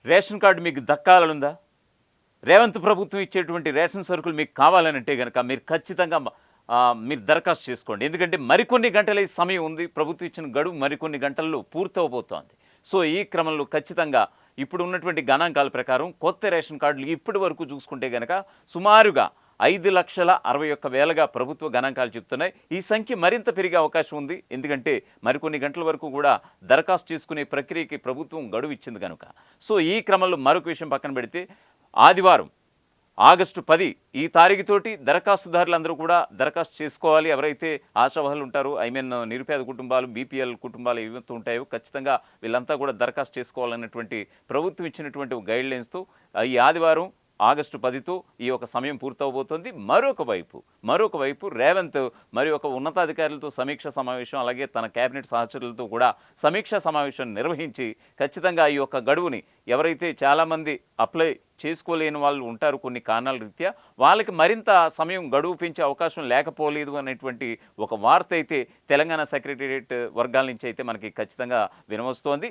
Ration card మీకు దక్కాలనుందా? రేవంత్ ప్రభుత్వం ఇచ్చేటువంటి రేషన్ సరుకులు మీకు కావాలనంటే గనక మీరు ఖచ్చితంగా మీరు దరఖాస్తు చేసుకోండి. ఎందుకంటే మరికొన్ని గంటలే సమయం ఉంది. ప్రభుత్వం ఇచ్చిన గడువు మరికొన్ని గంటల్లో పూర్తవబోతోంది. సో, ఈ క్రమంలో ఖచ్చితంగా ఇప్పుడు ఉన్నటువంటి గణాంకాల ప్రకారం కొత్త రేషన్ కార్డులు ఇప్పటి వరకు చూసుకుంటే గనక సుమారుగా 5,61,000గా ప్రభుత్వ గణాంకాలు చెప్తున్నాయి. ఈ సంఖ్య మరింత పెరిగే అవకాశం ఉంది. ఎందుకంటే మరికొన్ని గంటల వరకు కూడా దరఖాస్తు చేసుకునే ప్రక్రియకి ప్రభుత్వం గడువు ఇచ్చింది కనుక. సో, ఈ క్రమంలో మరొక విషయం పక్కన పెడితే ఆదివారం ఆగస్టు 10 ఈ తారీఖుతోటి దరఖాస్తుదారులందరూ కూడా దరఖాస్తు చేసుకోవాలి. ఎవరైతే ఆశావహులు ఉంటారో నిరుపేద కుటుంబాలు, బీపీఎల్ కుటుంబాలు ఏవైతే ఉంటాయో ఖచ్చితంగా వీళ్ళంతా కూడా దరఖాస్తు చేసుకోవాలన్నటువంటి ప్రభుత్వం ఇచ్చినటువంటి గైడ్లైన్స్తో ఈ ఆదివారం ఆగస్టు 10తో ఈ యొక్క సమయం పూర్తవబోతోంది. మరొక వైపు రేవంత్ మరి ఒక ఉన్నతాధికారులతో సమీక్ష సమావేశం, అలాగే తన కేబినెట్ సహచరులతో కూడా సమీక్షా సమావేశం నిర్వహించి ఖచ్చితంగా ఈ యొక్క గడువుని ఎవరైతే చాలామంది అప్లై చేసుకోలేని వాళ్ళు ఉంటారు కొన్ని కారణాల రీత్యా, వాళ్ళకి మరింత సమయం గడువు పెంచే అవకాశం లేకపోలేదు అనేటువంటి ఒక వార్త అయితే తెలంగాణ సెక్రటేరియట్ వర్గాల నుంచి అయితే మనకి ఖచ్చితంగా వినవస్తోంది.